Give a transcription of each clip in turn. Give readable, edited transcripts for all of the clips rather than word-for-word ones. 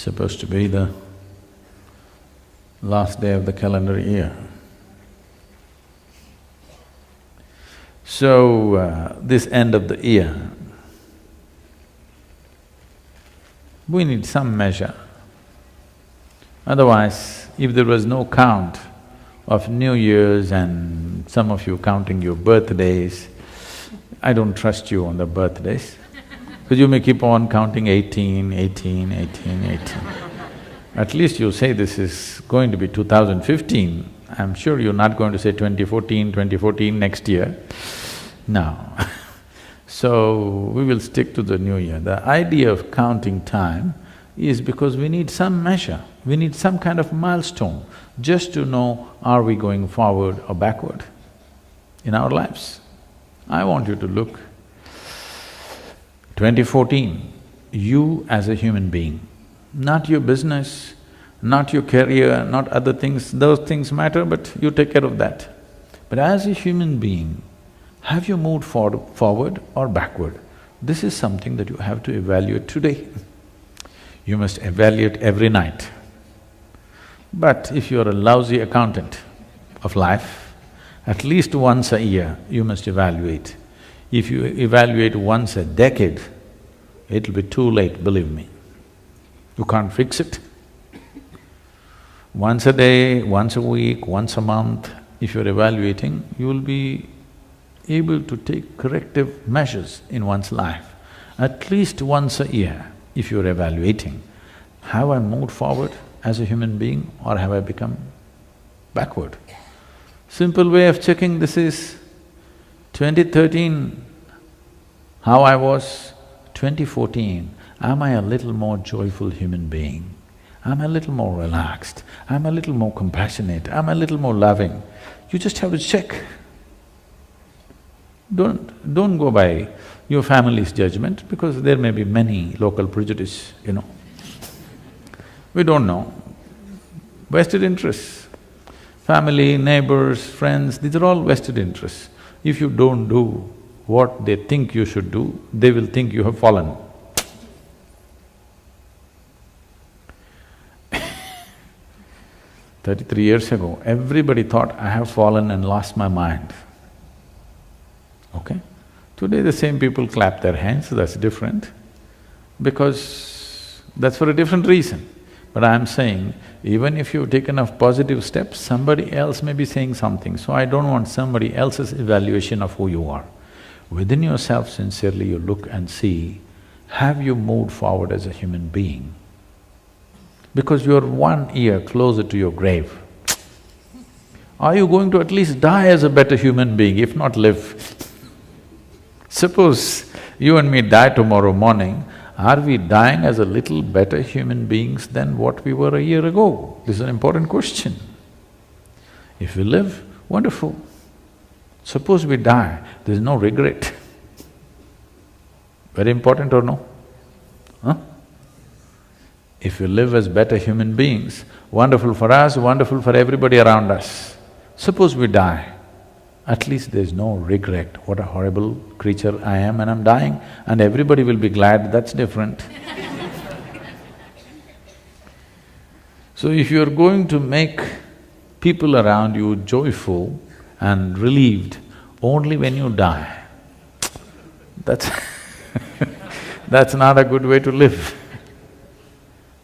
supposed to be the last day of the calendar year. So, this end of the year, we need some measure. Otherwise, if there was no count of New Year's and some of you counting your birthdays, I don't trust you on the birthdays, because you may keep on counting 18, 18, 18, 18. At least you say this is going to be 2015, I'm sure you're not going to say 2014, 2014 next year. No. So, we will stick to the new year. The idea of counting time is because we need some measure, we need some kind of milestone just to know are we going forward or backward in our lives. I want you to look, 2014, you as a human being, not your business, not your career, not other things, those things matter, but you take care of that. But as a human being, have you moved forward or backward? This is something that you have to evaluate today. You must evaluate every night. But if you're a lousy accountant of life, at least once a year you must evaluate. If you evaluate once a decade, it'll be too late, believe me. You can't fix it. Once a day, once a week, once a month, if you're evaluating, you will be able to take corrective measures in one's life. At least once a year, if you're evaluating, have I moved forward as a human being or have I become backward? Simple way of checking this is 2013, how I was, 2014, am I a little more joyful human being? Am I a little more relaxed? Am I a little more compassionate? Am I a little more loving? You just have to check. Don't go by your family's judgment, because there may be many local prejudice, you know. We don't know. Vested interests. Family, neighbors, friends, these are all vested interests. If you don't do what they think you should do, they will think you have fallen. 33 years ago, everybody thought I have fallen and lost my mind. Okay? Today the same people clap their hands, that's different, because that's for a different reason. But I'm saying, even if you've taken enough positive steps, somebody else may be saying something, so I don't want somebody else's evaluation of who you are. Within yourself, sincerely you look and see, have you moved forward as a human being? Because you're 1 year closer to your grave. Are you going to at least die as a better human being, if not live? Suppose you and me die tomorrow morning, are we dying as a little better human beings than what we were a year ago? This is an important question. If we live, wonderful. Suppose we die, there's no regret. Very important or no? Huh? If we live as better human beings, wonderful for us, wonderful for everybody around us. Suppose we die, at least there's no regret, what a horrible creature I am and I'm dying, and everybody will be glad, that's different. So if you're going to make people around you joyful and relieved only when you die, that's that's not a good way to live.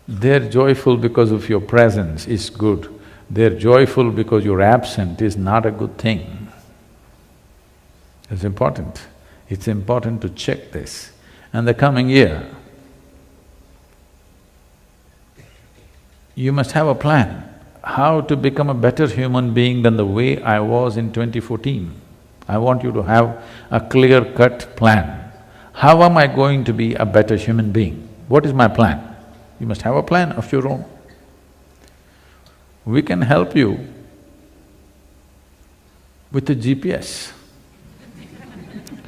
They're joyful because of your presence is good, they're joyful because you're absent is not a good thing. It's important. It's important to check this. And the coming year, you must have a plan, how to become a better human being than the way I was in 2014. I want you to have a clear-cut plan. How am I going to be a better human being? What is my plan? You must have a plan of your own. We can help you with the GPS,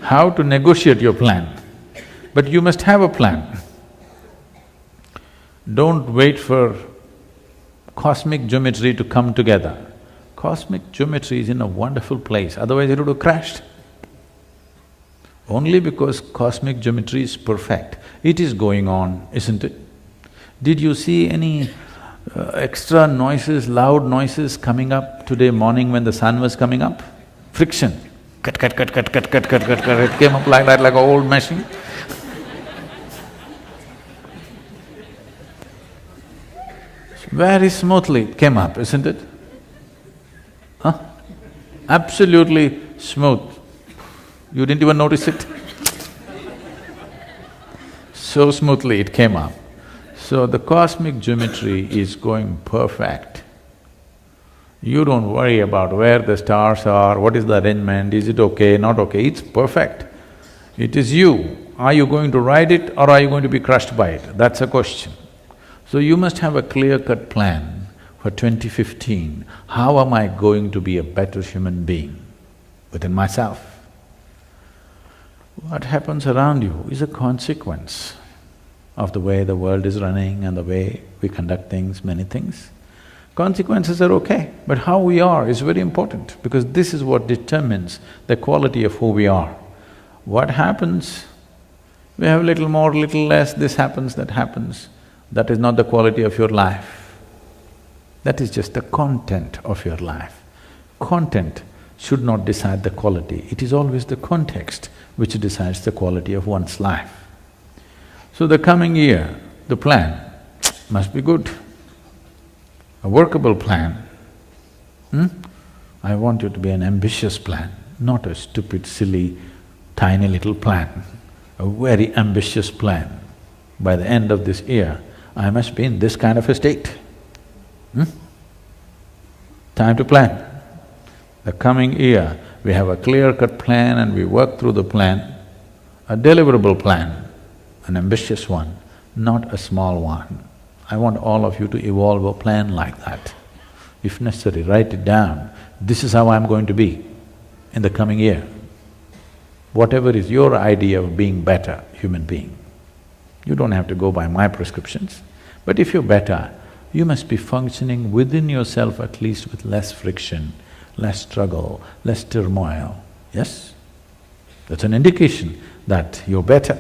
how to negotiate your plan, but you must have a plan. Don't wait for cosmic geometry to come together. Cosmic geometry is in a wonderful place, otherwise it would have crashed. Only because cosmic geometry is perfect, it is going on, isn't it? Did you see any extra noises, loud noises coming up today morning when the sun was coming up? Friction. Cut, cut, cut, cut, cut, cut, cut, cut, cut. It came up like that, like an old machine. Very smoothly it came up, isn't it? Huh? Absolutely smooth. You didn't even notice it? So smoothly it came up. So the cosmic geometry is going perfect. You don't worry about where the stars are, what is the arrangement, is it okay, not okay, it's perfect. It is you. Are you going to ride it or are you going to be crushed by it? That's a question. So you must have a clear-cut plan for 2015. How am I going to be a better human being within myself? What happens around you is a consequence of the way the world is running and the way we conduct things, many things. Consequences are okay, but how we are is very important because this is what determines the quality of who we are. What happens, we have little more, little less, this happens, that happens, that is not the quality of your life. That is just the content of your life. Content should not decide the quality, it is always the context which decides the quality of one's life. So the coming year, the plan must be good, a workable plan. I want it to be an ambitious plan, not a stupid, silly, tiny little plan, a very ambitious plan. By the end of this year, I must be in this kind of a state. Time to plan. The coming year, we have a clear-cut plan and we work through the plan, a deliverable plan, an ambitious one, not a small one. I want all of you to evolve a plan like that. If necessary, write it down. This is how I'm going to be in the coming year. Whatever is your idea of being better human being. You don't have to go by my prescriptions, but if you're better, you must be functioning within yourself at least with less friction, less struggle, less turmoil, yes? That's an indication that you're better.